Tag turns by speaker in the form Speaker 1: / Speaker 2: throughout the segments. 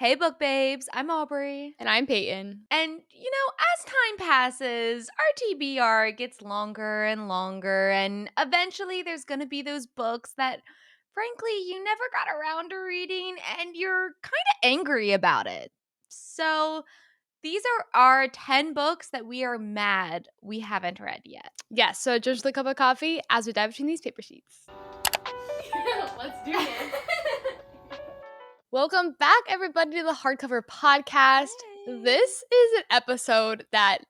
Speaker 1: Hey, book babes. I'm Aubrey.
Speaker 2: And I'm Peyton.
Speaker 1: And, as time passes, our TBR gets longer and longer. And eventually, there's going to be those books that, frankly, you never got around to reading and you're kind of angry about it. So, these are our 10 books that we are mad we haven't read yet.
Speaker 2: Yes, so just a cup of coffee as we dive between these paper sheets.
Speaker 1: Let's do this.
Speaker 2: Welcome back, everybody, to the Hardcover podcast.
Speaker 1: Hey.
Speaker 2: This is an episode that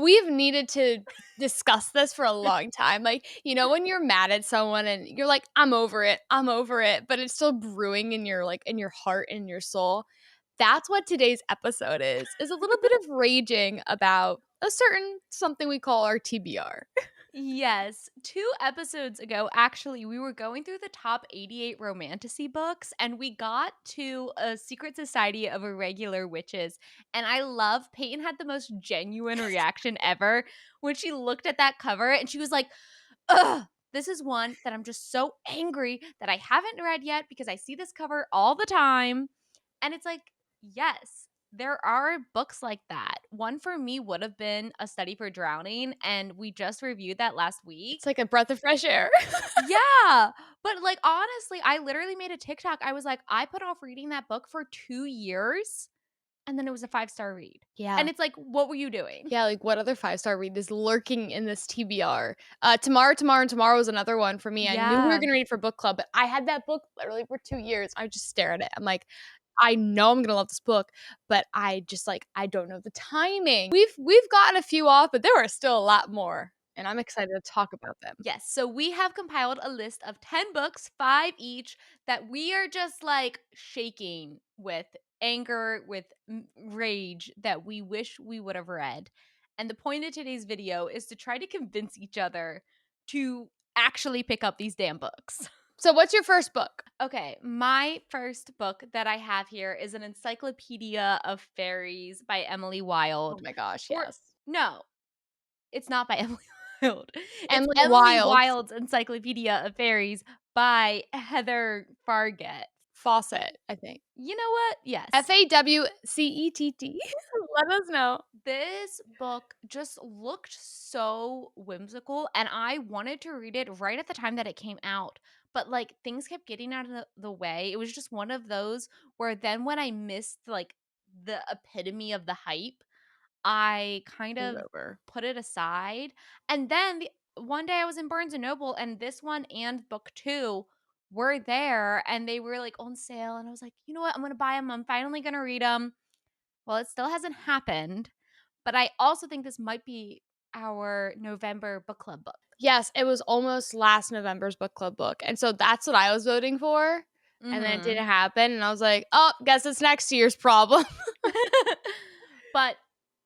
Speaker 2: we've needed to discuss this for a long time. When you're mad at someone and you're like, I'm over it, but it's still brewing in your heart and your soul. That's what today's episode is a little bit of raging about a certain something we call our TBR.
Speaker 1: Yes. 2 episodes ago, actually, we were going through the top 88 romantasy books, and we got to A Secret Society of Irregular Witches. And I love Peyton had the most genuine reaction ever when she looked at that cover and she was like, ugh. This is one that I'm just so angry that I haven't read yet because I see this cover all the time. And it's like, yes, there are books like that. One for me would have been A Study for Drowning, and we just reviewed that last week.
Speaker 2: It's like a breath of fresh air.
Speaker 1: Yeah. But honestly, I literally made a TikTok. I was like, I put off reading that book for 2 years and then it was a 5-star read.
Speaker 2: Yeah.
Speaker 1: And it's like, what were you doing?
Speaker 2: Yeah, what other 5-star read is lurking in this TBR? Tomorrow was another one for me. I knew we were
Speaker 1: Yeah.
Speaker 2: going to read for book club, but I had that book literally for 2 years. I just stare at it. I'm like, I know I'm going to love this book, but I just I don't know the timing. We've gotten a few off, but there are still a lot more, and I'm excited to talk about them.
Speaker 1: Yes. So we have compiled a list of 10 books, 5 each, that we are just shaking with anger, with rage that we wish we would have read. And the point of today's video is to try to convince each other to actually pick up these damn books.
Speaker 2: So what's your first book?
Speaker 1: Okay, my first book that I have here is an Encyclopedia of Faeries by Emily Wilde.
Speaker 2: Oh my gosh,
Speaker 1: Or-
Speaker 2: yes.
Speaker 1: No, it's not by Emily Wilde.
Speaker 2: Emily
Speaker 1: It's Emily
Speaker 2: Wilde's-
Speaker 1: Wilde's Encyclopedia of Fairies by Heather Fargett.
Speaker 2: Fawcett, I think.
Speaker 1: You know what? Yes.
Speaker 2: Fawcett. Let us know.
Speaker 1: This book just looked so whimsical, and I wanted to read it right at the time that it came out. But things kept getting out of the way. It was just one of those where then when I missed the epitome of the hype, I kind of
Speaker 2: Over.
Speaker 1: put it aside. And then one day I was in Barnes and Noble, and this one and book 2 were there, and they were on sale. And I was like, you know what? I'm going to buy them. I'm finally going to read them. Well, it still hasn't happened, but I also think this might be our November book club book.
Speaker 2: Yes, it was almost last November's book club book. And so that's what I was voting for. Mm-hmm. And then it didn't happen. And I was like, oh, guess it's next year's problem.
Speaker 1: But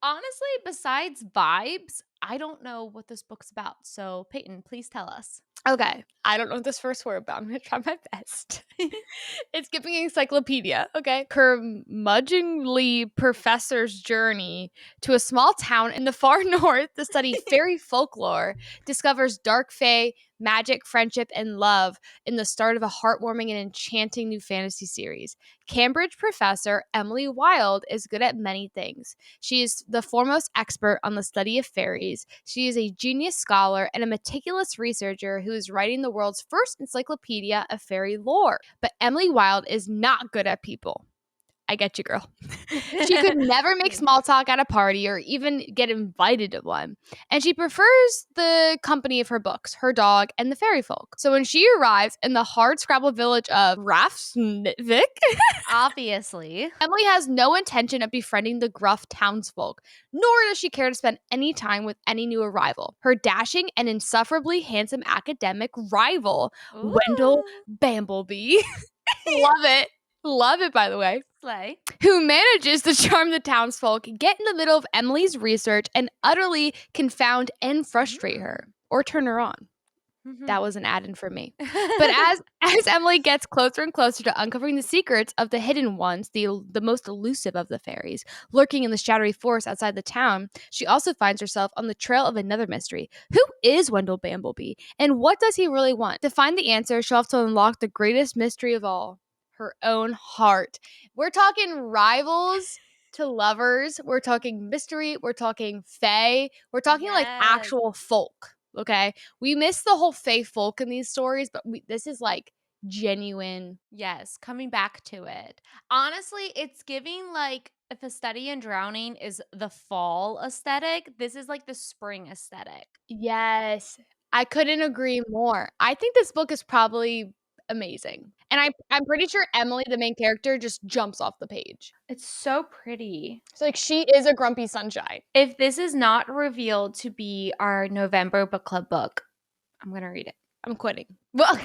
Speaker 1: honestly, besides vibes, I don't know what this book's about. So, Peyton, please tell us.
Speaker 2: Okay. I don't know this first word, but I'm going to try my best. It's giving encyclopedia. Okay. Curmudgeonly professor's journey to a small town in the far north to study fairy folklore discovers dark fae, magic, friendship, and love in the start of a heartwarming and enchanting new fantasy series. Cambridge professor Emily Wilde is good at many things. She is the foremost expert on the study of fairies. She is a genius scholar and a meticulous researcher who is writing the world's first encyclopedia of fairy lore. But Emily Wilde is not good at people. I get you, girl. She could never make small talk at a party or even get invited to one. And she prefers the company of her books, her dog, and the fairy folk. So when she arrives in the hardscrabble village of Rafsvik,
Speaker 1: obviously,
Speaker 2: Emily has no intention of befriending the gruff townsfolk, nor does she care to spend any time with any new arrival. Her dashing and insufferably handsome academic rival,
Speaker 1: ooh,
Speaker 2: Wendell Bamblebee, love it, by the way,
Speaker 1: slay,
Speaker 2: who manages to charm the townsfolk, get in the middle of Emily's research, and utterly confound and frustrate her, or turn her on. That was an add-in for me. But as Emily gets closer and closer to uncovering the secrets of the hidden ones, the most elusive of the fairies, lurking in the shadowy forest outside the town, she also finds herself on the trail of another mystery. Who is Wendell Bamblebee? And what does he really want? To find the answer, she'll have to unlock the greatest mystery of all, her own heart. We're talking rivals to lovers. We're talking mystery. We're talking fae. We're talking like
Speaker 1: Yes.
Speaker 2: actual folk. Okay. We miss the whole fae folk in these stories, but this is like genuine.
Speaker 1: Yes, coming back to it. Honestly, it's giving like if a study in drowning is the fall aesthetic, this is like the spring aesthetic.
Speaker 2: Yes. I couldn't agree more. I think this book is probably amazing. And I'm pretty sure Emily, the main character, just jumps off the page.
Speaker 1: It's so pretty.
Speaker 2: So like she is a grumpy sunshine.
Speaker 1: If this is not revealed to be our November book club book, I'm going to read it.
Speaker 2: I'm quitting.
Speaker 1: Well,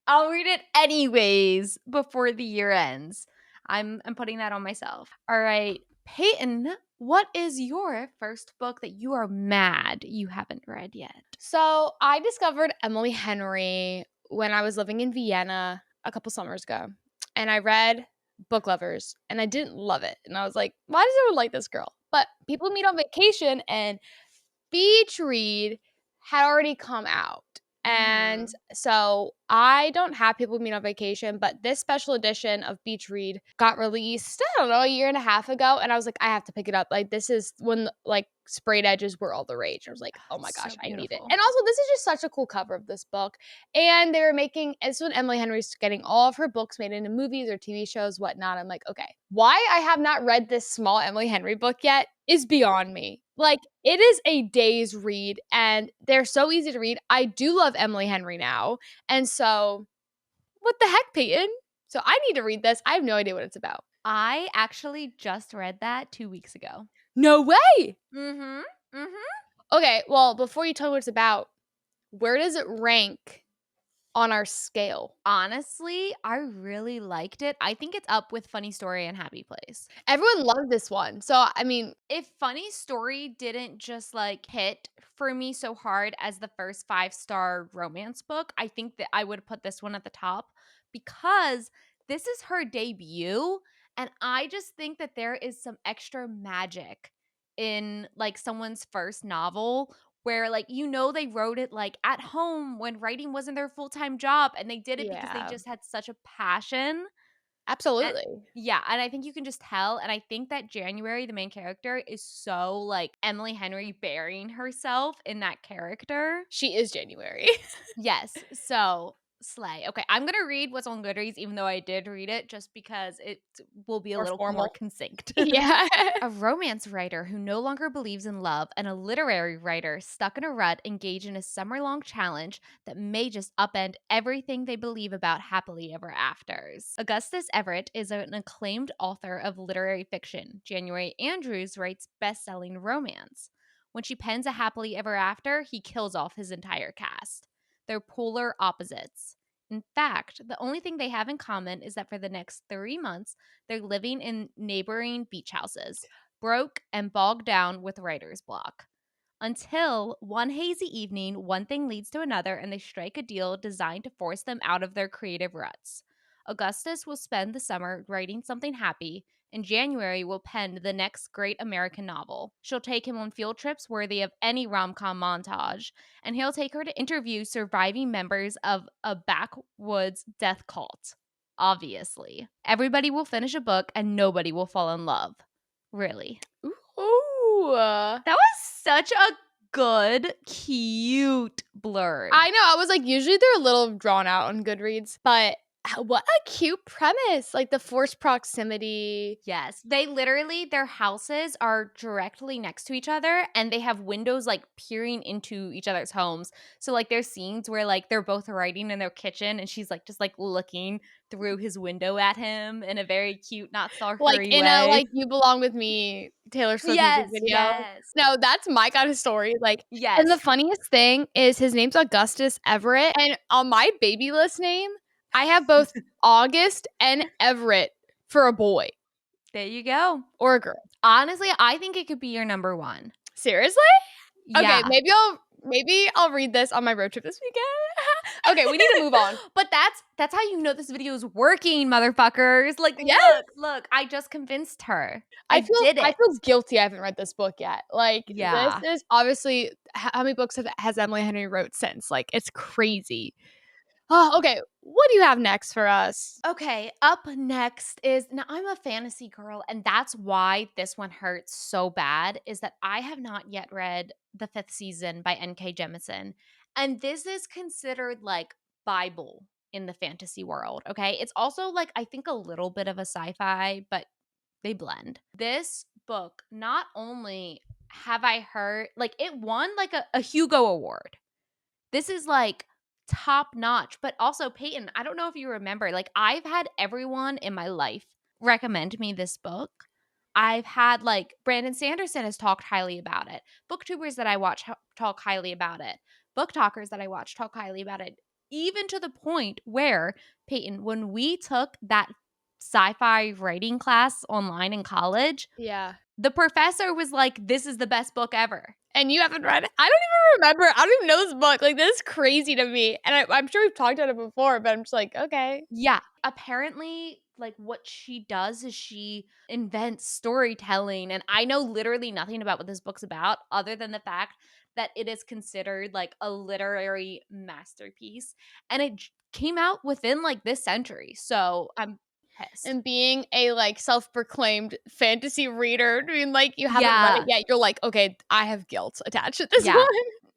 Speaker 1: I'll read it anyways before the year ends. I'm putting that on myself. All right, Peyton, what is your first book that you are mad you haven't read yet?
Speaker 2: So I discovered Emily Henry when I was living in Vienna a couple summers ago. And I read Book Lovers and I didn't love it. And I was like, why does everyone like this girl? But People Meet on Vacation and Beach Read had already come out. And so I don't have People Meet on Vacation, but this special edition of Beach Read got released, I don't know, a year and a half ago. And I was like, I have to pick it up. Like, this is when like sprayed edges were all the rage. I was like, oh my
Speaker 1: So
Speaker 2: gosh, I need it.
Speaker 1: beautiful.
Speaker 2: And also, this is just such a cool cover of this book. And they were making, it's when Emily Henry's getting all of her books made into movies or TV shows, whatnot. I'm like, okay, why I have not read this small Emily Henry book yet is beyond me. Like, it is a day's read and they're so easy to read. I do love Emily Henry now. And so, what the heck, Peyton? So, I need to read this. I have no idea what it's about.
Speaker 1: I actually just read that 2 weeks ago.
Speaker 2: No way.
Speaker 1: Mhm. Mhm.
Speaker 2: Okay, well, before you tell me what it's about, where does it rank on our scale?
Speaker 1: Honestly, I really liked it. I think it's up with Funny Story and Happy Place.
Speaker 2: Everyone loved this one. So, I mean,
Speaker 1: If Funny Story didn't just like hit for me so hard as the first 5-star romance book, I think that I would put this one at the top because this is her debut. And I just think that there is some extra magic in like someone's first novel where like they wrote it like at home when writing wasn't their full-time job and they did it because they
Speaker 2: yeah,
Speaker 1: just had such a passion. And
Speaker 2: absolutely.
Speaker 1: yeah, and I think you can just tell, and I think that January, the main character, is so, like, Emily Henry burying herself in that character.
Speaker 2: She is January.
Speaker 1: Yes, so slay. Okay, I'm gonna read what's on Goodreads, even though I did read it, just because it will be a
Speaker 2: More
Speaker 1: little more
Speaker 2: formal.
Speaker 1: succinct.
Speaker 2: Yeah.
Speaker 1: A romance writer who no longer believes in love and a literary writer stuck in a rut engage in a summer-long challenge that may just upend everything they believe about happily ever afters. Augustus Everett is an acclaimed author of literary fiction. January Andrews writes best-selling romance. When she pens a happily ever after, he kills off his entire cast. They're polar opposites. In fact, the only thing they have in common is that for the next 3 months, they're living in neighboring beach houses, broke and bogged down with writer's block. Until one hazy evening, one thing leads to another, and they strike a deal designed to force them out of their creative ruts. Augustus will spend the summer writing something happy, and January will pen the next great American novel. She'll take him on field trips worthy of any rom com montage, and he'll take her to interview surviving members of a backwoods death cult. Obviously. Everybody will finish a book, and nobody will fall in love. Really.
Speaker 2: Ooh.
Speaker 1: That was such a good, cute blurb.
Speaker 2: I know. I was like, usually they're a little drawn out on Goodreads, but what a cute premise. Like the forced proximity.
Speaker 1: Yes. They literally, their houses are directly next to each other and they have windows like peering into each other's homes. So, like, there's scenes where like they're both writing in their kitchen and she's like just like looking through his window at him in a very cute, not
Speaker 2: Like
Speaker 1: stalkery
Speaker 2: in a
Speaker 1: way.
Speaker 2: like You Belong With Me Taylor Swift music
Speaker 1: Yes.
Speaker 2: video.
Speaker 1: Yes.
Speaker 2: No, that's my kind of story. Like,
Speaker 1: Yes.
Speaker 2: and the funniest thing is his name's Augustus Everett. And on my baby list name, I have both August and Everett for a boy
Speaker 1: There you go.
Speaker 2: or a girl.
Speaker 1: Honestly, I think it could be your number one.
Speaker 2: Seriously?
Speaker 1: Yeah.
Speaker 2: Okay, maybe I'll read this on my road trip this weekend. Okay, we need to move on.
Speaker 1: But that's how you know this video is working, motherfuckers. Like,
Speaker 2: Yes.
Speaker 1: look, I just convinced her.
Speaker 2: I
Speaker 1: did it.
Speaker 2: feel guilty I haven't read this book yet. Like,
Speaker 1: Yeah.
Speaker 2: this is obviously how many books has Emily Henry wrote since? Like, it's crazy. Oh, okay. What do you have next for us?
Speaker 1: Okay, up next is now I'm a fantasy girl, and that's why this one hurts so bad. Is that I have not yet read the fifth season by N.K. Jemisin, and this is considered like Bible in the fantasy world. Okay, it's also like I think a little bit of a sci-fi, but they blend. This book, not only have I heard like it won like a Hugo Award. This is like top notch, but also Peyton, I don't know if you remember, like I've had everyone in my life recommend me this book. I've had like Brandon Sanderson has talked highly about it. Booktubers that I watch talk highly about it. Book talkers that I watch talk highly about it. Even to the point where, Peyton, when we took that sci-fi writing class online in college,
Speaker 2: Yeah.
Speaker 1: the professor was like, "This is the best book ever."
Speaker 2: And you haven't read it? I don't even remember. I don't even know this book. Like, this is crazy to me. And I'm sure we've talked about it before, but I'm just like, okay.
Speaker 1: Yeah. Apparently, like what she does is she invents storytelling. And I know literally nothing about what this book's about other than the fact that it is considered like a literary masterpiece. And it came out within like this century. So I'm pissed.
Speaker 2: And being a like self-proclaimed fantasy reader, I mean, like you haven't read it
Speaker 1: Yeah.
Speaker 2: yet, you're like, okay, I have guilt attached to this
Speaker 1: Yeah.
Speaker 2: one.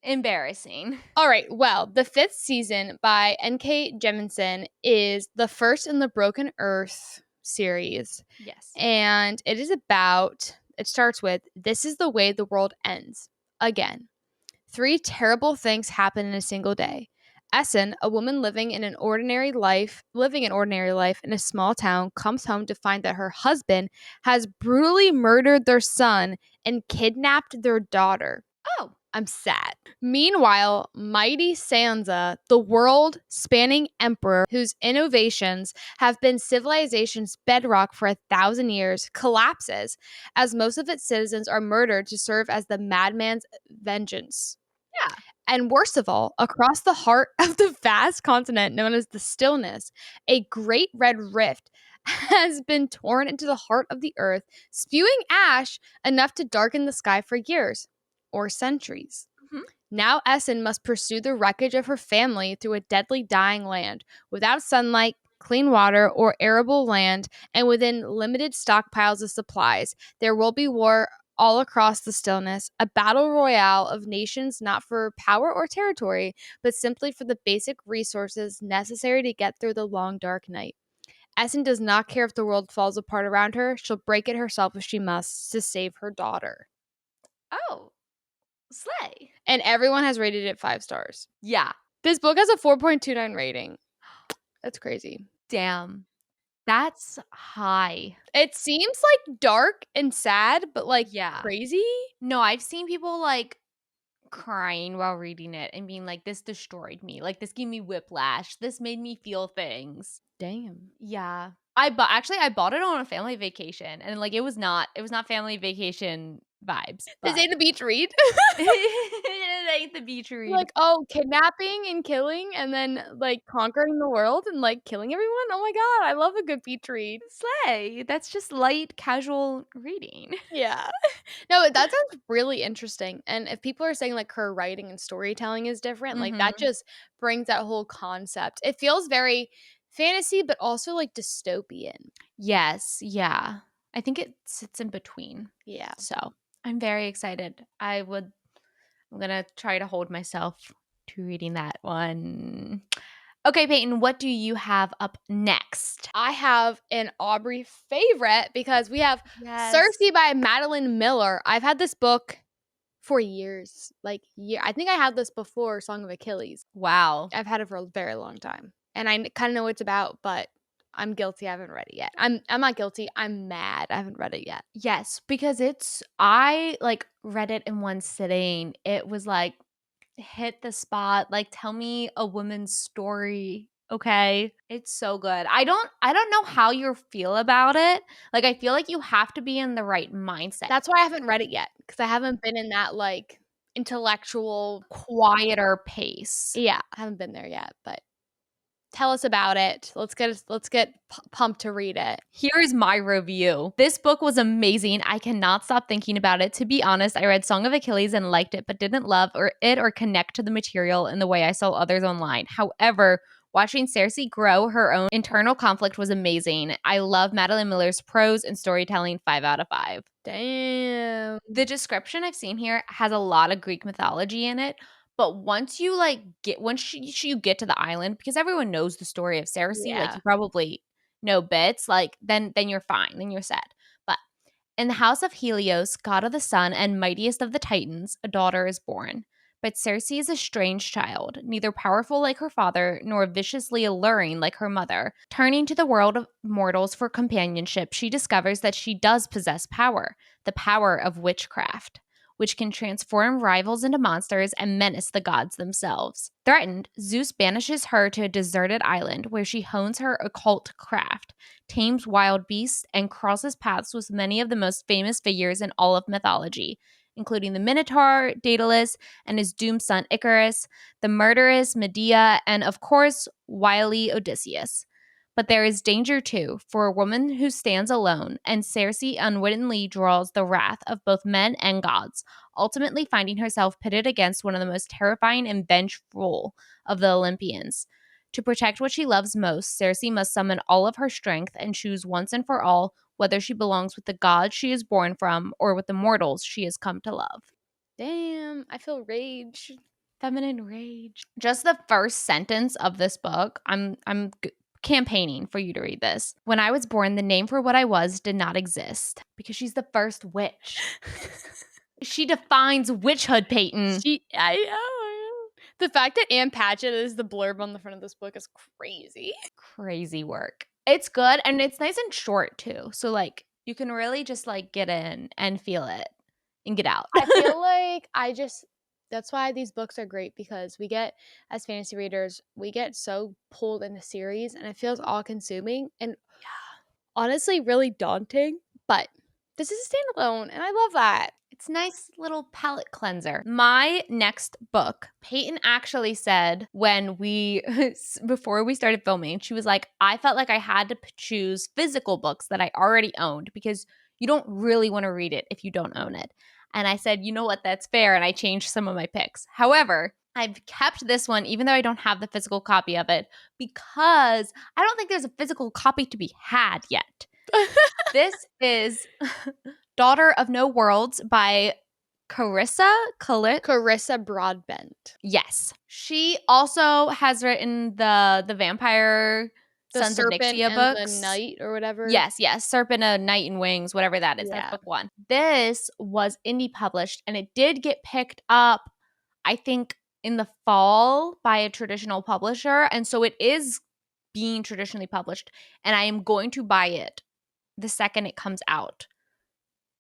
Speaker 1: Embarrassing.
Speaker 2: All right. Well, the fifth season by N.K. Jemisin is the first in the Broken Earth series.
Speaker 1: Yes.
Speaker 2: And it starts with, this is the way the world ends. Again. 3 terrible things happen in a single day. Essen, a woman living an ordinary life in a small town, comes home to find that her husband has brutally murdered their son and kidnapped their daughter.
Speaker 1: Oh.
Speaker 2: I'm sad. Meanwhile, mighty Sansa, the world spanning emperor whose innovations have been civilization's bedrock for 1,000 years, collapses as most of its citizens are murdered to serve as the madman's vengeance.
Speaker 1: Yeah.
Speaker 2: And worst of all, across the heart of the vast continent known as the Stillness, a great red rift has been torn into the heart of the earth, spewing ash enough to darken the sky for years or centuries.
Speaker 1: Mhm.
Speaker 2: Now Essen must pursue the wreckage of her family through a deadly dying land, without sunlight, clean water, or arable land, and within limited stockpiles of supplies. There will be war all across the Stillness, a battle royale of nations not for power or territory, but simply for the basic resources necessary to get through the long dark night. Essen does not care if the world falls apart around her. She'll break it herself if she must to save her daughter.
Speaker 1: Oh. Slay.
Speaker 2: And everyone has rated it 5 stars.
Speaker 1: Yeah.
Speaker 2: This book has a 4.29 rating. That's crazy.
Speaker 1: Damn. That's high.
Speaker 2: It seems like dark and sad, but like
Speaker 1: Yeah.
Speaker 2: crazy.
Speaker 1: No, I've seen people like crying while reading it and being like, this destroyed me. Like, this gave me whiplash. This made me feel things.
Speaker 2: Damn.
Speaker 1: Yeah. I bought it on a family vacation and like it was not family vacation vibes.
Speaker 2: This
Speaker 1: But
Speaker 2: ain't a beach read.
Speaker 1: it ain't the beach read.
Speaker 2: Like, oh, kidnapping and killing and then like conquering the world and like killing everyone. Oh my god, I love a good beach read.
Speaker 1: Slay. That's just light, casual reading.
Speaker 2: Yeah. No, that sounds really interesting. And if people are saying like her writing and storytelling is different, like that
Speaker 1: Mhm.
Speaker 2: just brings that whole concept. It feels very fantasy, but also like dystopian.
Speaker 1: Yes. Yeah. I think it sits in between.
Speaker 2: Yeah.
Speaker 1: So I'm very excited. I'm gonna try to hold myself to reading that one. Okay, Peyton, what do you have up next?
Speaker 2: I have an Aubrey favorite because we have
Speaker 1: Yes.
Speaker 2: Circe by Madeline Miller. I've had this book for years. I think I had this before Song of Achilles.
Speaker 1: Wow.
Speaker 2: I've had it for a very long time. And I kind of know what it's about, but I'm guilty I haven't read it yet. I'm not guilty. I'm mad I haven't read it yet.
Speaker 1: Yes, because I like read it in one sitting. It was like hit the spot. Like tell me a woman's story. Okay. It's so good. I don't know how you feel about it. Like I feel like you have to be in the right mindset.
Speaker 2: That's why I haven't read it yet because I haven't been in that like intellectual.
Speaker 1: Quieter pace.
Speaker 2: Yeah, I haven't been there yet, but tell us about it. Let's get pumped to read it.
Speaker 1: Here's my review. This book was amazing. I cannot stop thinking about it. To be honest, I read Song of Achilles and liked it, but didn't love or connect to the material in the way I saw others online. However, Watching Circe grow her own internal conflict was amazing. I love Madeline Miller's prose and storytelling, 5 out of 5.
Speaker 2: Damn.
Speaker 1: The description I've seen here has a lot of Greek mythology in it, but once you you get to the island, because everyone knows the story of Circe, like
Speaker 2: Yeah.
Speaker 1: you probably know bits, like then you're fine, then you're set. But in the house of Helios, god of the sun and mightiest of the Titans, a daughter is born. But Circe is a strange child, neither powerful like her father, nor viciously alluring like her mother. Turning to the world of mortals for companionship, she discovers that she does possess power, the power of witchcraft, which can transform rivals into monsters and menace the gods themselves. Threatened, Zeus banishes her to a deserted island where she hones her occult craft, tames wild beasts, and crosses paths with many of the most famous figures in all of mythology, including the Minotaur, Daedalus, and his doomed son Icarus, the murderous Medea, and of course, wily Odysseus. But there is danger too for a woman who stands alone, and Circe unwittingly draws the wrath of both men and gods, ultimately finding herself pitted against one of the most terrifying and vengeful of the Olympians. To protect what she loves most, Circe must summon all of her strength and choose once and for all whether she belongs with the gods she is born from or with the mortals she has come to love.
Speaker 2: Damn. I feel rage.
Speaker 1: Feminine rage. Just the first sentence of this book, I'm campaigning for you to read this. When I was born, the name for what I was did not exist because she's the first witch. She defines witchhood, Peyton.
Speaker 2: I know. The fact that Anne Patchett is the blurb on the front of this book is crazy.
Speaker 1: Crazy work. It's good and it's nice and short too. So like you can really just like get in and feel it and get out.
Speaker 2: I feel like that's why these books are great, because we get, as fantasy readers, we get so pulled in the series and it feels all consuming and honestly really daunting. But this is a standalone and I love that.
Speaker 1: It's a nice little palate cleanser. My next book, Peyton actually said when before we started filming, she was like, I felt like I had to choose physical books that I already owned because you don't really want to read it if you don't own it. And I said, you know what, that's fair. And I changed some of my picks. However, I've kept this one, even though I don't have the physical copy of it, because I don't think there's a physical copy to be had yet. This is Daughter of No Worlds by Carissa
Speaker 2: Broadbent.
Speaker 1: Yes. She also has written the Vampire
Speaker 2: The
Speaker 1: Sons
Speaker 2: Serpent
Speaker 1: of Nyxia
Speaker 2: and
Speaker 1: books.
Speaker 2: the Knight or whatever.
Speaker 1: Yes. Serpent, a Knight in Wings, whatever that is.
Speaker 2: Yeah.
Speaker 1: That's book 1. This was indie published and it did get picked up, I think, in the fall by a traditional publisher. And so it is being traditionally published. And I am going to buy it the second it comes out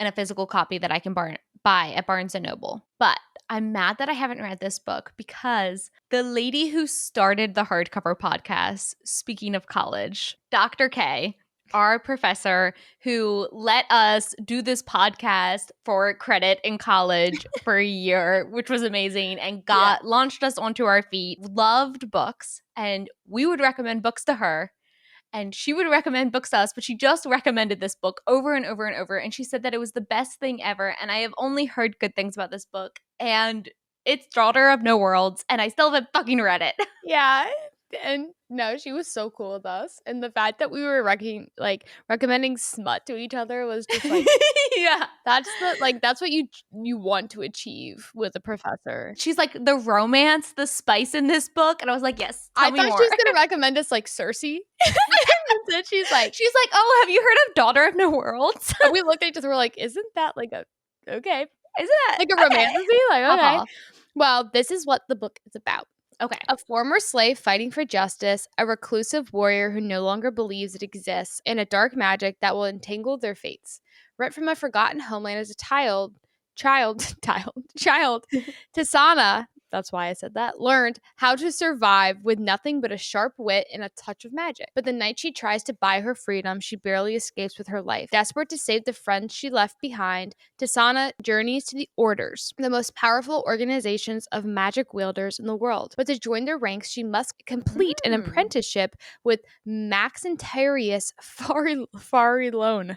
Speaker 1: in a physical copy that I can buy at Barnes & Noble. But I'm mad that I haven't read this book because the lady who started the hardcover podcast, speaking of college, Dr. K, our professor who let us do this podcast for credit in college for a year, which was amazing, and launched us onto our feet, loved books, and we would recommend books to her. And she would recommend books to us, but she just recommended this book over and over and over. And she said that it was the best thing ever. And I have only heard good things about this book. And it's Daughter of No Worlds. And I still haven't fucking read it.
Speaker 2: Yeah. And no, she was so cool with us. And the fact that we were recommending smut to each other was just like,
Speaker 1: yeah.
Speaker 2: That's what you want to achieve with a professor.
Speaker 1: She's like, the romance, the spice in this book. And I was like, yes, tell me more.
Speaker 2: I thought she was going to recommend us like Circe. And she's like,
Speaker 1: oh, have you heard of Daughter of No Worlds?
Speaker 2: And we looked at each other, we're like, isn't that like okay?
Speaker 1: Isn't that
Speaker 2: like a romantasy? Like, okay.
Speaker 1: Uh-huh.
Speaker 2: Well, this is what the book is about.
Speaker 1: Okay.
Speaker 2: A former slave fighting for justice, a reclusive warrior who no longer believes it exists, and a dark magic that will entangle their fates. Ripped from a forgotten homeland as a child, Tisana, that's why I said that, learned how to survive with nothing but a sharp wit and a touch of magic. But the night she tries to buy her freedom, she barely escapes with her life. Desperate to save the friends she left behind, Tisana journeys to the Orders, the most powerful organizations of magic wielders in the world. But to join their ranks, she must complete an apprenticeship with Maxentarius Farilone,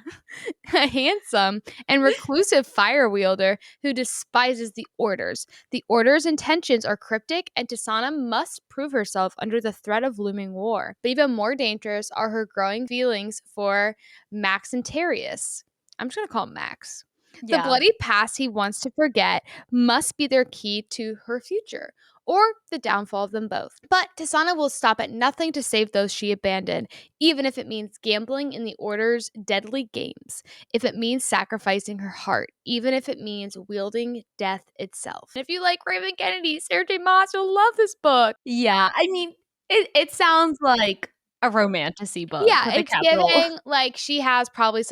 Speaker 2: a handsome and reclusive fire wielder who despises the Orders. The Orders intend intentions are cryptic, and Tisana must prove herself under the threat of looming war. But even more dangerous are her growing feelings for Max and Terrius. I'm just going to call him Max. The
Speaker 1: Yeah.
Speaker 2: bloody past he wants to forget must be their key to her future, or the downfall of them both. But Tisana will stop at nothing to save those she abandoned, even if it means gambling in the Order's deadly games, if it means sacrificing her heart, even if it means wielding death itself. If you like Raymond Kennedy, Sarah J. Maas, you'll love this book.
Speaker 1: Yeah, I mean, it sounds like a romantasy book
Speaker 2: Yeah,
Speaker 1: with a
Speaker 2: it's
Speaker 1: capital
Speaker 2: giving like she has probably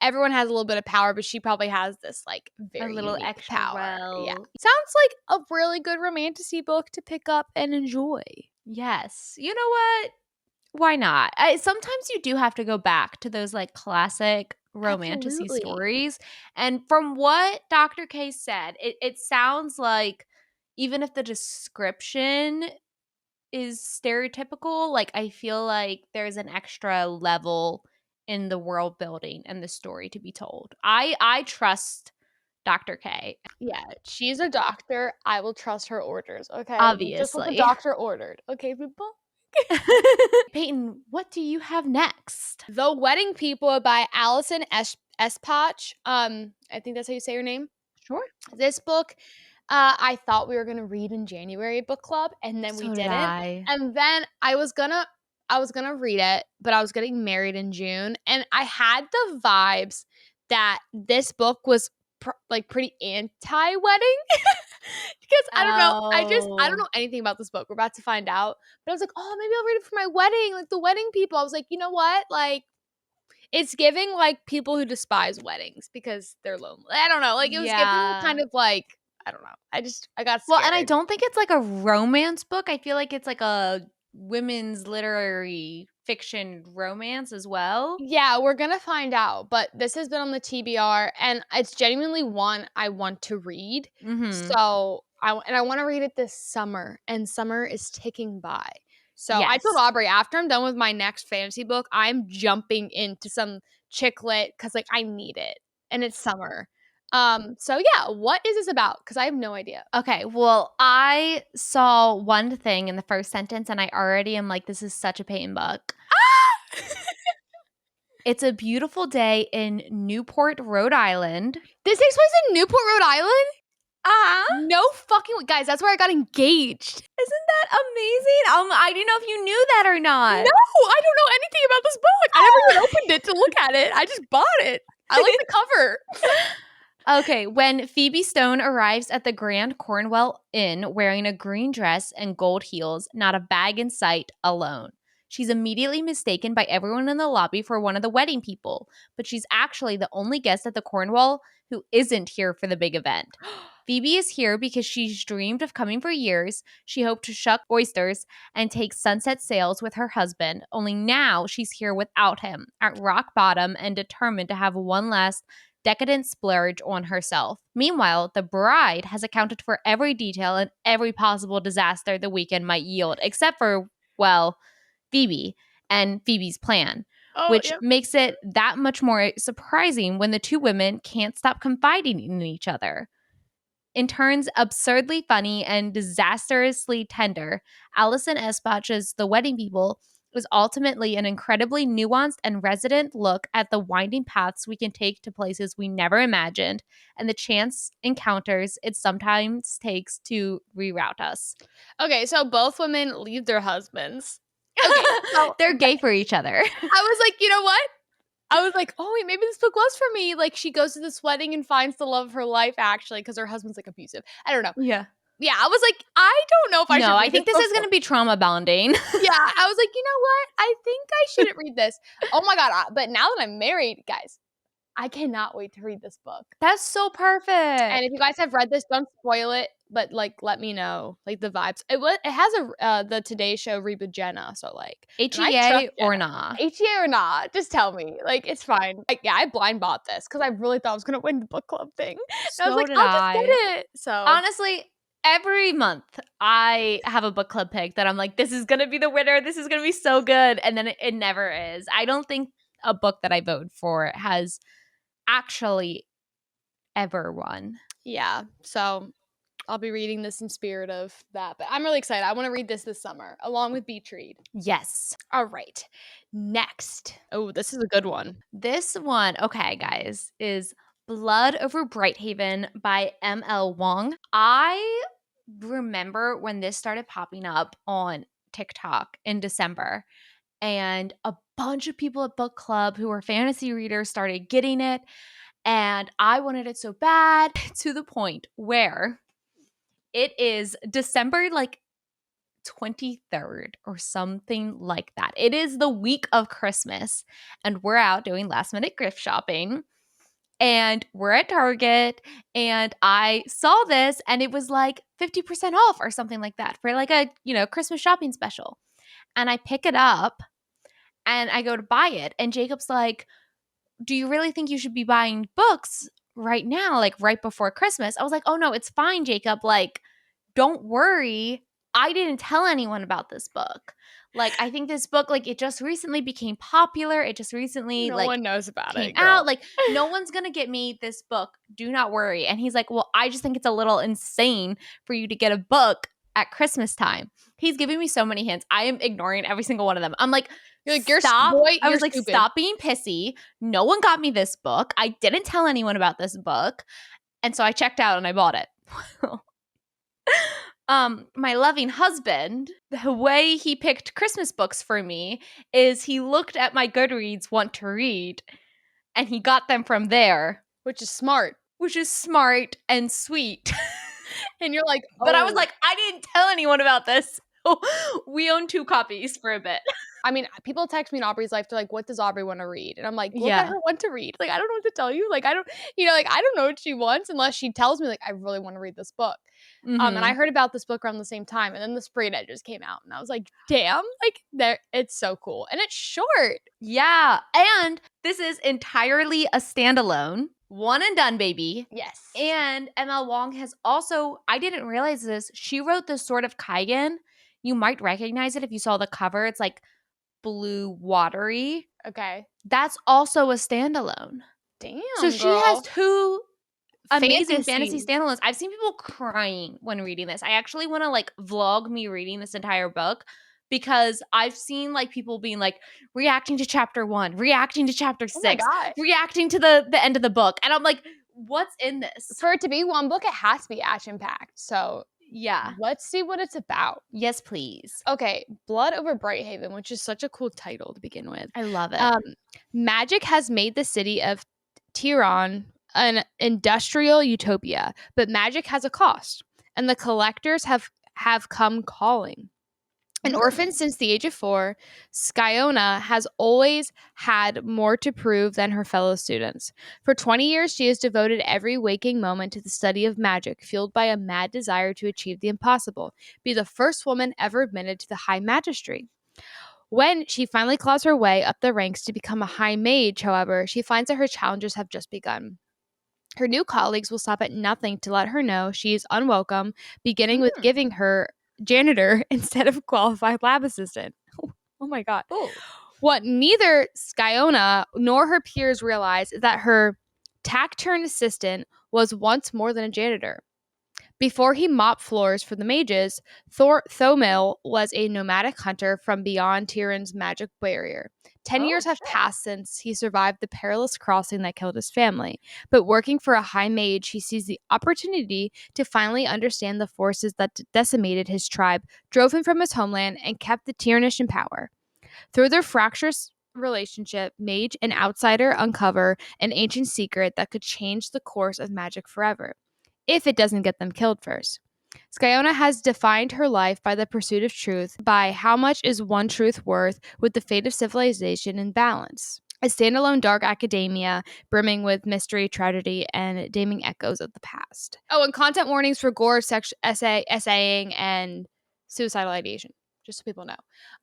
Speaker 2: everyone has a little bit of power, but she probably has this like
Speaker 1: a
Speaker 2: very
Speaker 1: little
Speaker 2: unique
Speaker 1: extra
Speaker 2: power. Yeah.
Speaker 1: well.
Speaker 2: Sounds like a really good romantasy book to pick up and enjoy.
Speaker 1: Yes. You know what? Why not? Sometimes you do have to go back to those, like, classic romantasy
Speaker 2: Absolutely.
Speaker 1: stories, and from what Dr. K said, it sounds like even if the description is stereotypical, like, I feel like there's an extra level in the world building and the story to be told. I trust Dr. K,
Speaker 2: Yeah, she's a doctor. I will trust her orders. Okay. Just what the
Speaker 1: obviously.
Speaker 2: doctor ordered. Okay, people.
Speaker 1: Peyton, what do you have next?
Speaker 2: The Wedding People by Allison Espach. I think that's how you say her name.
Speaker 1: Sure.
Speaker 2: This book, I thought we were gonna read in January book club, and then we
Speaker 1: So did
Speaker 2: didn't.
Speaker 1: I.
Speaker 2: And then I was gonna read it, but I was getting married in June, and I had the vibes that this book was like pretty anti-wedding. Because I don't
Speaker 1: Oh.
Speaker 2: know anything about this book. We're about to find out. But I was like, oh, maybe I'll read it for my wedding, like the wedding people. I was like, you know what? Like, it's giving like people who despise weddings because they're lonely. I don't know. Like it was giving
Speaker 1: Yeah.
Speaker 2: kind of like I don't know. I got
Speaker 1: Well, and I
Speaker 2: scared.
Speaker 1: don't think it's like a romance book. I feel like it's like a women's literary fiction romance as well.
Speaker 2: Yeah, we're gonna find out. But this has been on the TBR, and it's genuinely one I want to read.
Speaker 1: Mhm.
Speaker 2: So I want to read it this summer, and summer is ticking by. So I told
Speaker 1: Yes.
Speaker 2: Aubrey after I'm done with my next fantasy book, I'm jumping into some chick lit because like I need it, and it's summer. So yeah, what is this about? Because I have no idea.
Speaker 1: Okay, well, I saw one thing in the first sentence and I already am like, this is such a Peyton book. It's a beautiful day in Newport, Rhode Island.
Speaker 2: This takes place in Newport, Rhode Island?
Speaker 1: Ah,
Speaker 2: No fucking guys, that's where I got engaged.
Speaker 1: isn't that amazing? I didn't know if you knew that or
Speaker 2: No,
Speaker 1: not.
Speaker 2: I don't know anything about this book. I never even opened it to look at it. I just bought it. I like the cover.
Speaker 1: Okay, when Phoebe Stone arrives at the Grand Cornwall Inn wearing a green dress and gold heels, not a bag in sight, alone. She's immediately mistaken by everyone in the lobby for one of the wedding people, but she's actually the only guest at the Cornwall who isn't here for the big event. Phoebe is here because she's dreamed of coming for years. She hoped to shuck oysters and take sunset sails with her husband, only now she's here without him, at rock bottom and determined to have one last decadent splurge on herself. Meanwhile, the bride has accounted for every detail and every possible disaster the weekend might yield, except for, well, Phoebe and Phoebe's plan,
Speaker 2: Oh,
Speaker 1: which
Speaker 2: yeah.
Speaker 1: makes it that much more surprising when the two women can't stop confiding in each other. In turns absurdly funny and disastrously tender, Allison Espach's The Wedding People is ultimately an incredibly nuanced and resonant look at the winding paths we can take to places we never imagined and the chance encounters it sometimes takes to reroute us.
Speaker 2: Okay, so both women leave their husbands. Okay, so
Speaker 1: They're gay for each other.
Speaker 2: I was like, you know what? I was like, oh wait, maybe this book was for me. Like she goes to this wedding and finds the love of her life actually because her husband's like abusive. I don't know.
Speaker 1: Yeah.
Speaker 2: Yeah, I was like, I don't know if I
Speaker 1: No,
Speaker 2: should
Speaker 1: I
Speaker 2: read this
Speaker 1: think this
Speaker 2: book.
Speaker 1: is going to be trauma bonding.
Speaker 2: Yeah, I was like, you know what? I think I shouldn't read this. Oh my god! But now that I'm married, guys, I cannot wait to read this book.
Speaker 1: That's so
Speaker 2: And
Speaker 1: perfect.
Speaker 2: if you guys have read this, don't spoil it. But like, let me know like the vibes. It has the Today Show reboot Jenna, so like, and I trust
Speaker 1: HEA or
Speaker 2: Jenna.
Speaker 1: nah?
Speaker 2: HEA or not, just tell me. Like, it's fine. Like, yeah, I blind bought this because I really thought I was gonna win the book club thing. And I was
Speaker 1: So
Speaker 2: like,
Speaker 1: did
Speaker 2: I'll just
Speaker 1: I.
Speaker 2: get it. So
Speaker 1: Honestly, every month I have a book club pick that I'm like, this is going to be the winner. This is going to be so good. And then it never is. I don't think a book that I vote for has actually ever won.
Speaker 2: yeah, so I'll be reading this in spirit of that. But I'm really excited. I want to read this summer along with Beach Read.
Speaker 1: Yes.
Speaker 2: All right. Next. Oh, this is a good one.
Speaker 1: This one, okay, guys, is Blood Over Brighthaven by M.L. Wong. I remember when this started popping up on TikTok in December, and a bunch of people at book club who were fantasy readers started getting it, and I wanted it so bad to the point where it is December 23rd or something like that. It is the week of Christmas, and we're out doing last minute gift shopping, and we're at Target, and I saw this and it was 50% off or something like that for a Christmas shopping special. And I pick it up and I go to buy it, and Jacob's like, "Do you really think you should be buying books right now, right before Christmas?" I was like, "Oh no, it's fine, Jacob. Don't worry. I didn't tell anyone about this book. I think this book, it just recently became popular. It just recently,
Speaker 2: No one knows about
Speaker 1: came
Speaker 2: it,
Speaker 1: out.
Speaker 2: girl.
Speaker 1: No one's going to get me this book. Do not worry." And he's like, "Well, I just think it's a little insane for you to get a book at Christmas time." He's giving me so many hints. I am ignoring every single one of them. I'm like,
Speaker 2: You're like,
Speaker 1: stop. I was like,
Speaker 2: stupid.
Speaker 1: stop being pissy. No one got me this book. I didn't tell anyone about this book. And so I checked out and I bought it. My loving husband, the way he picked Christmas books for me is he looked at my Goodreads want to read and he got them from there,
Speaker 2: Which is smart.
Speaker 1: which is smart and sweet.
Speaker 2: And you're like,
Speaker 1: But I was
Speaker 2: "Oh."
Speaker 1: like, I didn't tell anyone about this. So we own 2 copies for a bit.
Speaker 2: I mean, people text me in Aubrey's life. They're like, "What does Aubrey want to read?" And I'm like, "Look at
Speaker 1: Yeah.
Speaker 2: her want to read. I don't know what to tell you. I don't, I don't know what she wants unless she tells me, I really want to read this book." And I
Speaker 1: Mhm.
Speaker 2: heard about this book around the same time, and then the Spring Edges came out, and I was like, "Damn, there, it's so cool, and it's short."
Speaker 1: Yeah. And this is entirely a standalone. One and done, baby.
Speaker 2: Yes.
Speaker 1: And ML Wong has also, I didn't realize this, she wrote the Sword of Kaigen. You might recognize it if you saw the cover. It's blue watery.
Speaker 2: Okay.
Speaker 1: That's also a standalone.
Speaker 2: Damn.
Speaker 1: So she
Speaker 2: girl.
Speaker 1: has 2 amazing fantasy
Speaker 2: Fantasy.
Speaker 1: standalones. I've seen people crying when reading this. I actually want to vlog me reading this entire book, because I've seen people being reacting to chapter 1, reacting to chapter
Speaker 2: Oh my
Speaker 1: 6,
Speaker 2: god.
Speaker 1: reacting to the end of the book. And I'm like, what's in this?
Speaker 2: For it to be one book, it has to be action packed. So
Speaker 1: Yeah.
Speaker 2: let's see what it's about.
Speaker 1: Yes, please.
Speaker 2: Okay, Blood Over Brighthaven, which is such a cool title to begin with.
Speaker 1: I love it.
Speaker 2: Magic has made the city of Tehran an industrial utopia, but magic has a cost, and the collectors have come calling. An orphan since the age of 4, Skyona has always had more to prove than her fellow students. For 20 years, she has devoted every waking moment to the study of magic, fueled by a mad desire to achieve the impossible, be the first woman ever admitted to the High Magistracy. When she finally claws her way up the ranks to become a High Mage, however, she finds that her challenges have just begun. Her new colleagues will stop at nothing to let her know she is unwelcome, beginning with giving her janitor instead of qualified lab assistant. Oh my god.
Speaker 1: Oh.
Speaker 2: What neither Skyona nor her peers realize is that her taciturn assistant was once more than a janitor. Before he mopped floors for the mages, Thomil was a nomadic hunter from beyond Tyrion's magic barrier. 10 years have passed since he survived the perilous crossing that killed his family, but working for a high mage, he sees the opportunity to finally understand the forces that decimated his tribe, drove him from his homeland, and kept the Tyranish in power. Through their fractious relationship, mage and outsider uncover an ancient secret that could change the course of magic forever, if it doesn't get them killed first. Skyona has defined her life by the pursuit of truth, by how much is one truth worth, with the fate of civilization in balance. A standalone dark academia brimming with mystery, tragedy, and damning echoes of the past. Oh, and content warnings for gore, essaying, and suicidal ideation, just so people know.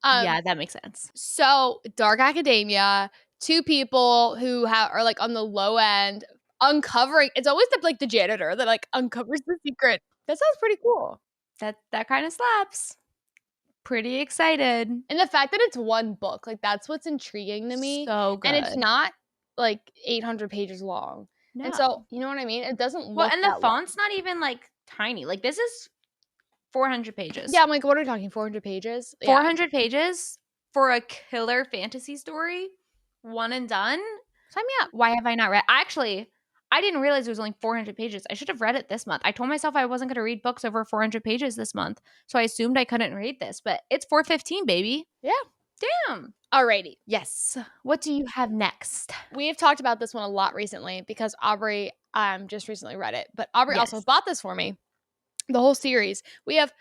Speaker 1: Yeah, that makes sense.
Speaker 2: So, dark academia, 2 people who are on the low end, uncovering. It's always the janitor that uncovers the secret. That sounds pretty cool.
Speaker 1: That kind of slaps. Pretty excited.
Speaker 2: And the fact that it's one book, that's what's intriguing to me.
Speaker 1: So good.
Speaker 2: And it's not 800 pages long.
Speaker 1: No.
Speaker 2: And so, you know what I mean? It doesn't look
Speaker 1: Well, and the
Speaker 2: that long.
Speaker 1: font's not even tiny. Like, this is 400 pages.
Speaker 2: Yeah, I'm like, what are we talking? 400 pages? Yeah.
Speaker 1: 400 pages for a killer fantasy story, one and done.
Speaker 2: Sign me up.
Speaker 1: Why have I not read? Actually, I didn't realize it was only 400 pages. I should have read it this month. I told myself I wasn't going to read books over 400 pages this month, so I assumed I couldn't read this, but it's 415, baby.
Speaker 2: Yeah.
Speaker 1: Damn.
Speaker 2: Alrighty.
Speaker 1: Yes. What do you have next?
Speaker 2: We have talked about this one a lot recently because Aubrey just recently read it, but Aubrey also
Speaker 1: Yes.
Speaker 2: bought this for me. The whole series. We have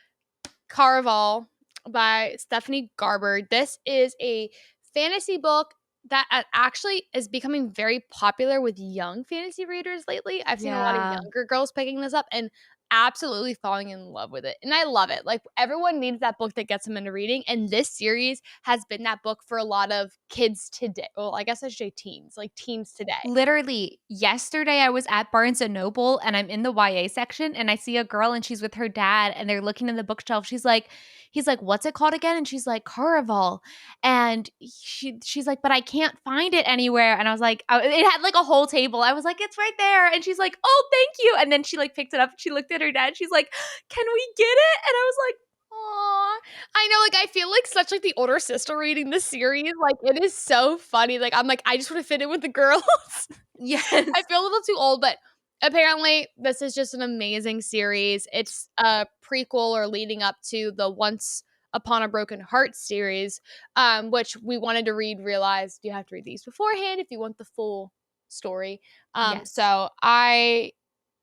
Speaker 2: Caraval by Stephanie Garber. This is a fantasy book that actually is becoming very popular with young fantasy readers lately. I've seen a lot of
Speaker 1: Yeah.
Speaker 2: younger girls picking this up and absolutely falling in love with it. And I love it. Like, everyone needs that book that gets them into reading. And this series has been that book for a lot of kids today. Well, I guess I should say teens, like teens today.
Speaker 1: Literally, yesterday I was at Barnes and Noble and I'm in the YA section and I see a girl and she's with her dad and they're looking in the bookshelf. He's like, what's it called again? And she's like, Caraval. And she's like, but I can't find it anywhere. And I was like, it had like a whole table. I was like, it's right there. And she's like, oh, thank you. And then she like picked it up. She looked at her dad. She's like, can we get it? And I was like,
Speaker 2: Aw. I know, like, I feel like such, like, the older sister reading this series. Like, it is so funny. Like, I'm like, I just wanna fit in with the girls.
Speaker 1: yes.
Speaker 2: I feel a little too old, but apparently this is just an amazing series. It's a prequel or leading up to the Once Upon a Broken Heart series, which we wanted to read, realized you have to read these beforehand if you want the full story.
Speaker 1: Yes.
Speaker 2: So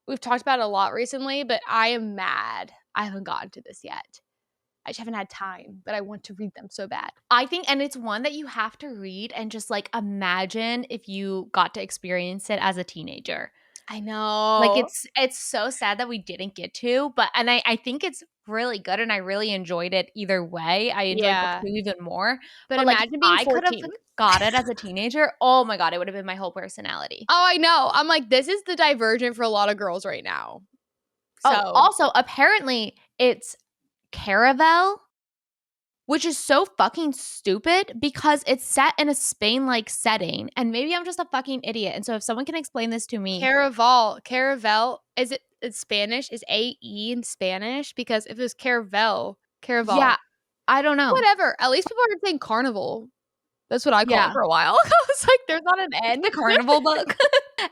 Speaker 2: we've talked about it a lot recently, but I am mad I haven't gotten to this yet. I just haven't had time, but I want to read them so bad.
Speaker 1: I think, and it's one that you have to read and just like imagine if you got to experience it as a teenager.
Speaker 2: I know.
Speaker 1: Like it's so sad that we didn't get to, but and I think it's really good and I really enjoyed it either way. I enjoyed book
Speaker 2: Yeah.
Speaker 1: 2 even more.
Speaker 2: But
Speaker 1: But like if
Speaker 2: imagine being
Speaker 1: I could have
Speaker 2: 14.
Speaker 1: got it as a teenager, oh my god, it would have been my whole personality.
Speaker 2: Oh, I know. I'm like, this is the divergent for a lot of girls right now. So
Speaker 1: Oh, also apparently it's Caravel, which is so fucking stupid because it's set in a Spain-like setting, and maybe I'm just a fucking idiot, and so if someone can explain this to me.
Speaker 2: Caraval, it's Spanish? Is A-E in Spanish? Because if it was Caraval,
Speaker 1: Yeah, I don't know.
Speaker 2: whatever. At least people aren't saying carnival. That's what I called it
Speaker 1: Yeah.
Speaker 2: for a while. I was like, there's not an N.
Speaker 1: The carnival book.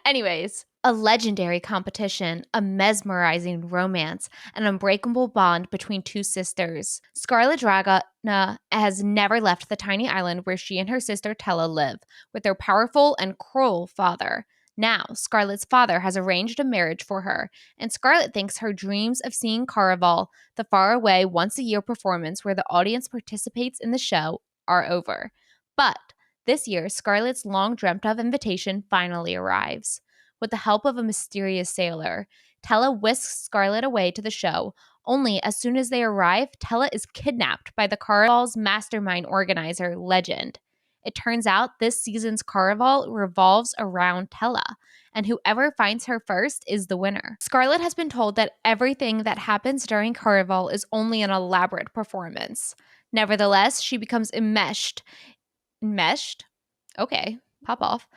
Speaker 1: Anyways, a legendary competition, a mesmerizing romance, an unbreakable bond between two sisters. Scarlet Dragona has never left the tiny island where she and her sister Tella live, with their powerful and cruel father. Now, Scarlet's father has arranged a marriage for her, and Scarlet thinks her dreams of seeing Caraval, the faraway once-a-year performance where the audience participates in the show, are over. But this year, Scarlet's long dreamt of invitation finally arrives. With the help of a mysterious sailor, Tella whisks Scarlet away to the show. Only as soon as they arrive, Tella is kidnapped by the Caraval's mastermind organizer, Legend. It turns out this season's Caraval revolves around Tella, and whoever finds her first is the winner. Scarlet has been told that everything that happens during Caraval is only an elaborate performance. Nevertheless, she becomes enmeshed. Okay, pop off.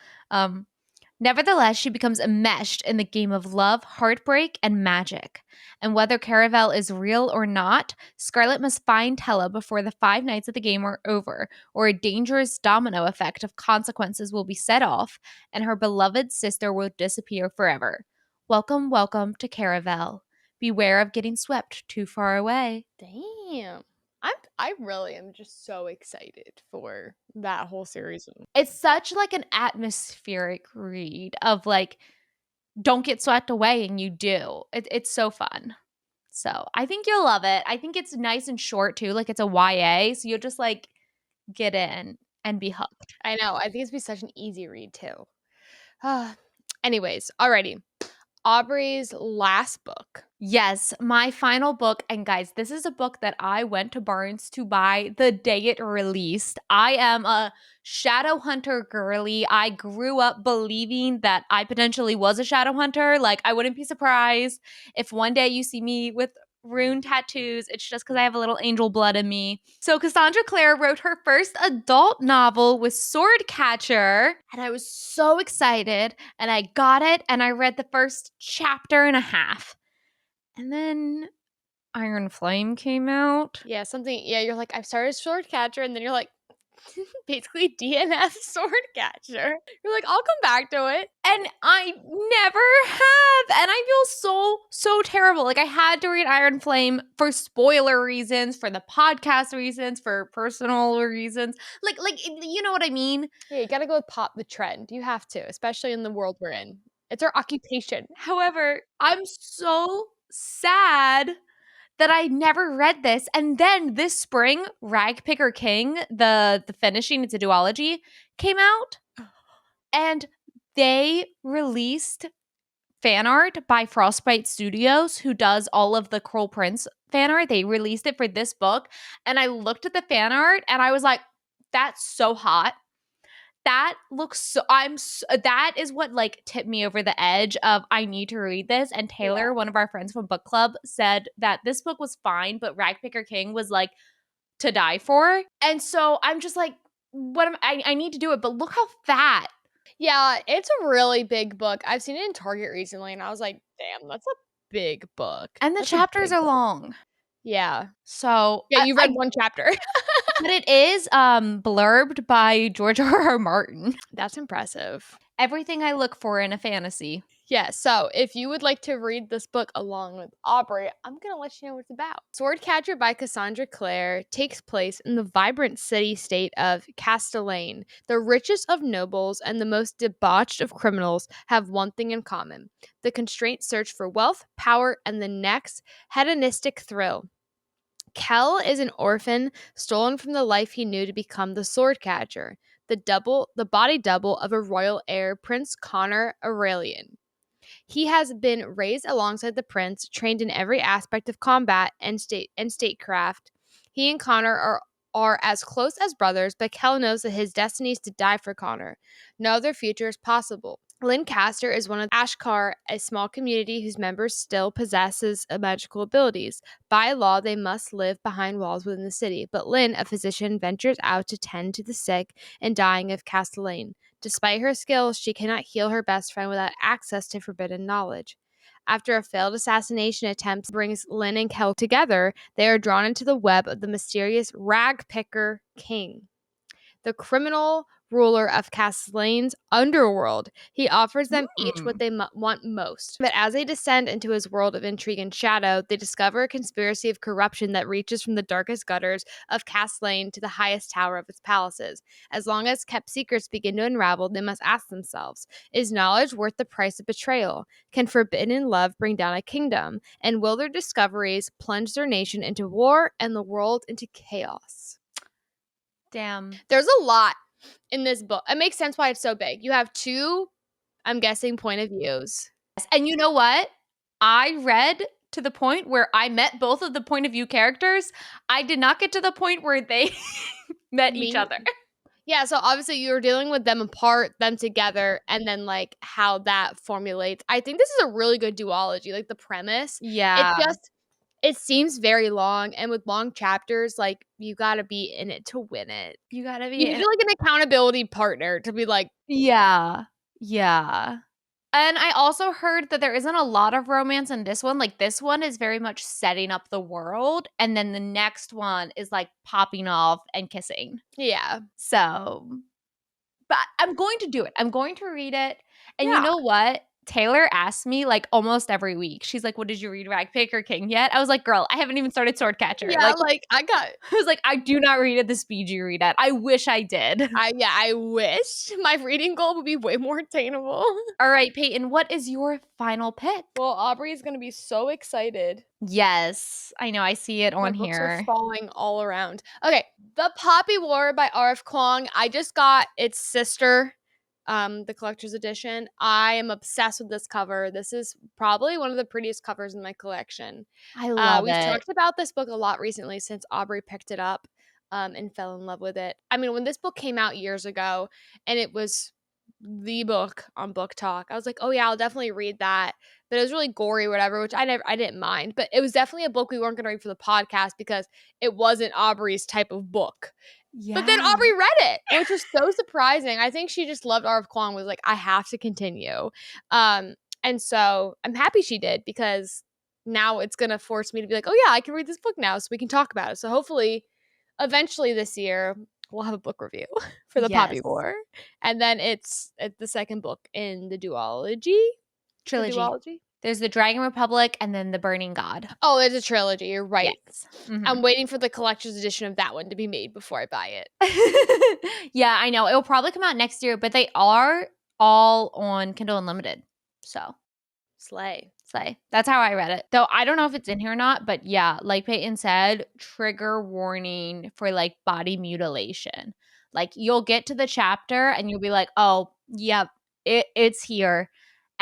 Speaker 1: Nevertheless, she becomes enmeshed in the game of love, heartbreak, and magic. And whether Caraval is real or not, Scarlet must find Tella before the 5 nights of the game are over, or a dangerous domino effect of consequences will be set off, and her beloved sister will disappear forever. Welcome, welcome to Caraval. Beware of getting swept too far away.
Speaker 2: Damn. I really am just so excited for that whole series.
Speaker 1: It's such like an atmospheric read of like, don't get swept away, and you do. It's so fun. So I think you'll love it. I think it's nice and short too. Like it's a YA, so you'll just like get in and be hooked.
Speaker 2: I know. I think it's be such an easy read too. Anyways, alrighty. Aubrey's last book.
Speaker 1: Yes, my final book. And guys, this is a book that I went to Barnes to buy the day it released. I am a Shadowhunter girly. I grew up believing that I potentially was a Shadowhunter. Like, I wouldn't be surprised if one day you see me with rune tattoos. It's just because I have a little angel blood in me. So Cassandra Clare wrote her first adult novel with Swordcatcher, and I was so excited, and I got it, and I read the first chapter and a half. And then Iron Flame came out.
Speaker 2: Yeah, you're like, I've started Swordcatcher, and then you're like, basically DNF Swordcatcher. You're like, I'll come back to it.
Speaker 1: And I never have. And I feel so terrible. Like, I had to read Iron Flame for spoiler reasons, for the podcast reasons, for personal reasons. Like you know what I mean?
Speaker 2: Yeah, you gotta go with pop the trend. You have to, especially in the world we're in. It's our occupation.
Speaker 1: However, I'm so sad that I never read this. And then this spring, Ragpicker King, the finishing, it's a duology, came out. And they released fan art by Frostbite Studios, who does all of the Cruel Prince fan art. They released it for this book. And I looked at the fan art and I was like, that's so hot. That looks so that is what like tipped me over the edge of I need to read this. And Taylor,
Speaker 2: Yeah.
Speaker 1: one of our friends from book club, said that this book was fine, but Ragpicker King was like to die for. And so I'm just like, I need to do it, but look how fat.
Speaker 2: Yeah, it's a really big book. I've seen it in Target recently, and I was like, damn, that's a big book.
Speaker 1: And the
Speaker 2: That's a
Speaker 1: chapters
Speaker 2: big
Speaker 1: are
Speaker 2: book.
Speaker 1: long.
Speaker 2: Yeah.
Speaker 1: So
Speaker 2: Yeah, you read one chapter.
Speaker 1: but it is blurbed by George R. R. Martin.
Speaker 2: That's impressive.
Speaker 1: Everything I look for in a fantasy.
Speaker 2: Yeah, so if you would like to read this book along with Aubrey, I'm going to let you know what it's about. Swordcatcher by Cassandra Clare takes place in the vibrant city-state of Castellane. The richest of nobles and the most debauched of criminals have one thing in common: the constraint search for wealth, power, and the next hedonistic thrill. Kel is an orphan stolen from the life he knew to become the swordcatcher, the body double of a royal heir, Prince Connor Aurelian. He has been raised alongside the prince, trained in every aspect of combat and statecraft. He and Connor are as close as brothers, but Kel knows that his destiny is to die for Connor. No other future is possible. Lancaster is one of Ashkar, a small community whose members still possesses magical abilities. By law, they must live behind walls within the city, but Lynn, a physician, ventures out to tend to the sick and dying of Castellane. Despite her skills, she cannot heal her best friend without access to forbidden knowledge. After a failed assassination attempt brings Lynn and Kel together, they are drawn into the web of the mysterious Ragpicker King, the criminal ruler of Castellane's underworld. He offers them each what they want most. But as they descend into his world of intrigue and shadow, they discover a conspiracy of corruption that reaches from the darkest gutters of Castlane to the highest tower of its palaces. As long as kept secrets begin to unravel, they must ask themselves, is knowledge worth the price of betrayal? Can forbidden love bring down a kingdom? And will their discoveries plunge their nation into war and the world into chaos?
Speaker 1: Damn.
Speaker 2: There's a lot in this book. It makes sense why it's so big. You have two, I'm guessing, point of views.
Speaker 1: And you know what? I read to the point where I met both of the point of view characters. I did not get to the point where they met each other.
Speaker 2: Yeah, so obviously you were dealing with them apart, them together, and then like how that formulates. I think this is a really good duology, like the premise.
Speaker 1: Yeah.
Speaker 2: It seems very long, and with long chapters, like you gotta be in it to win it.
Speaker 1: You gotta be
Speaker 2: You need like an accountability partner to be like,
Speaker 1: yeah. Yeah. And I also heard that there isn't a lot of romance in this one. Like, this one is very much setting up the world, and then the next one is like popping off and kissing.
Speaker 2: yeah.
Speaker 1: So, but I'm going to do it. I'm going to read it. And
Speaker 2: Yeah.
Speaker 1: you know what? Taylor asks me like almost every week. She's like, "What did you read, Ragpicker King yet?" I was like, "Girl, I haven't even started Swordcatcher."
Speaker 2: Yeah, like I
Speaker 1: was like, "I do not read at the speed you read at. I wish I did."
Speaker 2: I wish my reading goal would be way more attainable.
Speaker 1: All right, Peyton, what is your final pick?
Speaker 2: Well, Aubrey is gonna be so excited.
Speaker 1: Yes, I know. I see it
Speaker 2: My
Speaker 1: on
Speaker 2: books
Speaker 1: here.
Speaker 2: are falling all around. Okay, The Poppy War by R.F. Kuang. I just got its sister, the collector's edition. I am obsessed with this cover. This is probably one of the prettiest covers in my collection.
Speaker 1: I love
Speaker 2: We've
Speaker 1: it.
Speaker 2: talked about this book a lot recently since Aubrey picked it up and fell in love with it. I mean, when this book came out years ago and it was the book on Book Talk, I was like, oh yeah, I'll definitely read that. But it was really gory, whatever, which I didn't mind. But it was definitely a book we weren't going to read for the podcast because it wasn't Aubrey's type of book.
Speaker 1: Yeah.
Speaker 2: But then Aubrey read it, which was so surprising. I think she just loved R.F. Kuang, was like, I have to continue. And so I'm happy she did because now it's going to force me to be like, oh yeah, I can read this book now so we can talk about it. So hopefully eventually this year we'll have a book review for the Poppy
Speaker 1: Yes.
Speaker 2: War. And then it's the second book in the duology. The
Speaker 1: Trilogy.
Speaker 2: duology?
Speaker 1: There's the Dragon Republic and then the Burning God.
Speaker 2: Oh, it's a trilogy. You're right.
Speaker 1: Yes. Mhm.
Speaker 2: I'm waiting for the collector's edition of that one to be made before I buy it.
Speaker 1: Yeah, I know. It will probably come out next year, but they are all on Kindle Unlimited. So,
Speaker 2: Slay.
Speaker 1: that's how I read it. Though I don't know if it's in here or not, but yeah, like Peyton said, trigger warning for like body mutilation. Like you'll get to the chapter and you'll be like, "Oh, yep, it's here."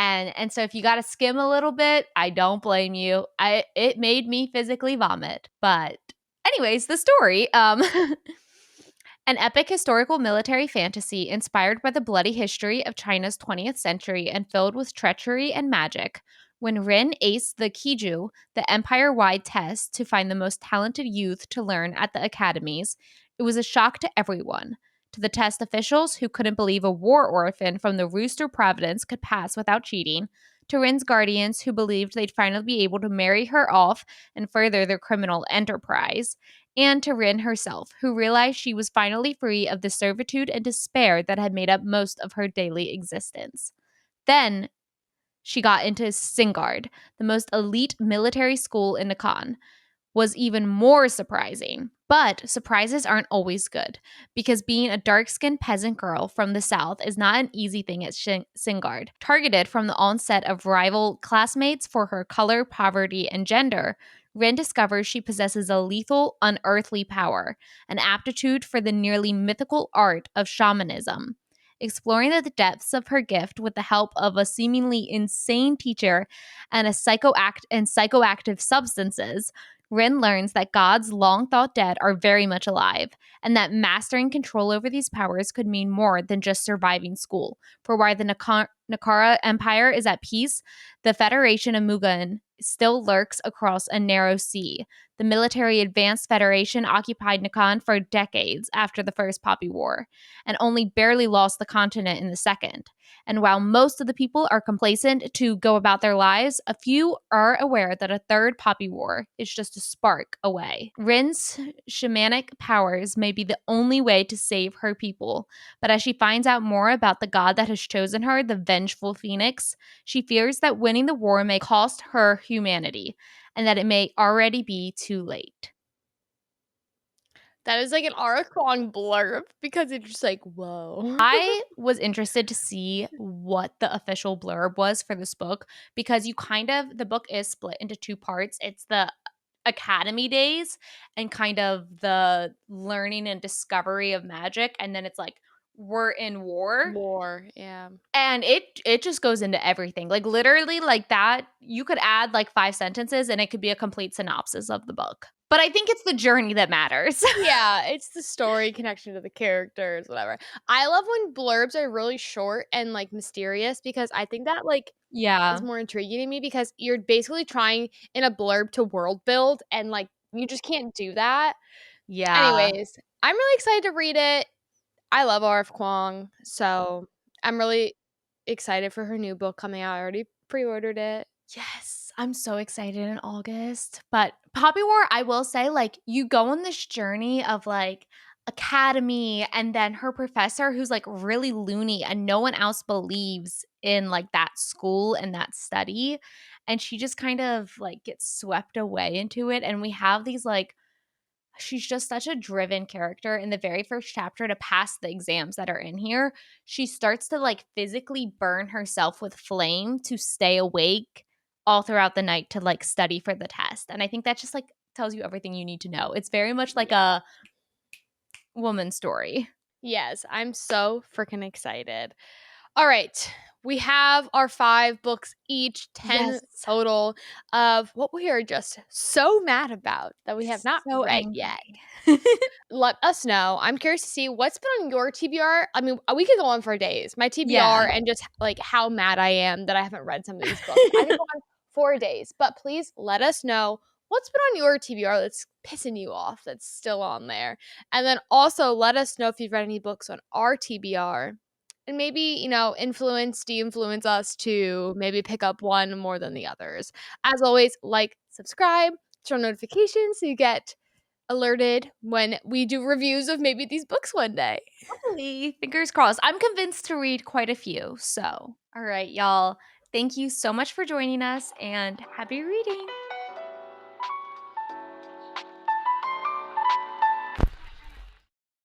Speaker 1: And so if you got to skim a little bit, I don't blame you. It made me physically vomit. But anyways, the story an epic historical military fantasy inspired by the bloody history of China's 20th century and filled with treachery and magic. When Rin aced the Kiju, the empire wide test to find the most talented youth to learn at the academies, it was a shock to everyone. To the test officials who couldn't believe a war orphan from the Rooster Providence could pass without cheating, to Rin's guardians who believed they'd finally be able to marry her off and further their criminal enterprise, and to Rin herself, who realized she was finally free of the servitude and despair that had made up most of her daily existence. Then she got into Singard, the most elite military school in Nakan, was even more surprising. But surprises aren't always good, because being a dark skinned peasant girl from the South is not an easy thing at Singard. Targeted from the onset of rival classmates for her color, poverty, and gender, Rin discovers she possesses a lethal, unearthly power, an aptitude for the nearly mythical art of shamanism. Exploring the depths of her gift with the help of a seemingly insane teacher and psychoactive substances, Rin learns that gods long thought dead are very much alive, and that mastering control over these powers could mean more than just surviving school. For while the Nakara Empire is at peace, the Federation of Mugan still lurks across a narrow sea. The military advanced Federation occupied Nakan for decades after the First Poppy War, and only barely lost the continent in the second. And while most of the people are complacent to go about their lives, a few are aware that a third Poppy War is just a spark away. Rin's shamanic powers may be the only way to save her people, but as she finds out more about the god that has chosen her, the vengeful phoenix, she fears that winning the war may cost her humanity, and that it may already be too late.
Speaker 2: That is like an arc-long blurb because it's just like, whoa.
Speaker 1: I was interested to see what the official blurb was for this book, because the book is split into two parts. It's the academy days and kind of the learning and discovery of magic, and then it's like we're in war.
Speaker 2: War, yeah.
Speaker 1: And it just goes into everything. Like literally like that, you could add like 5 sentences and it could be a complete synopsis of the book. But I think it's the journey that matters.
Speaker 2: Yeah, it's the story connection to the characters, whatever. I love when blurbs are really short and like mysterious because I think that like is
Speaker 1: Yeah.
Speaker 2: more intriguing to me because you're basically trying in a blurb to world build and like you just can't do that.
Speaker 1: Yeah.
Speaker 2: Anyways, I'm really excited to read it. I love R.F. Kuang, so I'm really excited for her new book coming out. I already pre-ordered it.
Speaker 1: Yes, I'm so excited in August. But Poppy War, I will say, like, you go on this journey of like academy and then her professor who's like really loony and no one else believes in like that school and that study. And she just kind of like gets swept away into it. And we have these like she's just such a driven character in the very first chapter to pass the exams that are in here. She starts to like physically burn herself with flame to stay awake all throughout the night to like study for the test. And I think that just like tells you everything you need to know. It's very much like a woman story.
Speaker 2: Yes, I'm so freaking excited. All right. We have our 5 books each, 10
Speaker 1: Yes.
Speaker 2: total of what we are just so mad about that we have not
Speaker 1: So
Speaker 2: read
Speaker 1: angry.
Speaker 2: yet. Let us know. I'm curious to see what's been on your TBR. I mean, we could go on for days. My
Speaker 1: Yeah.
Speaker 2: TBR and just like how mad I am that I haven't read some of these books. I could go on for days, but please let us know what's been on your TBR that's pissing you off that's still on there. And then also let us know if you've read any books on our TBR and maybe, de-influence us to maybe pick up one more than the others. As always, like, subscribe, turn on notifications so you get alerted when we do reviews of maybe these books one day.
Speaker 1: Hopefully, fingers crossed. I'm convinced to read quite a few. So, all right, y'all. Thank you so much for joining us and happy reading.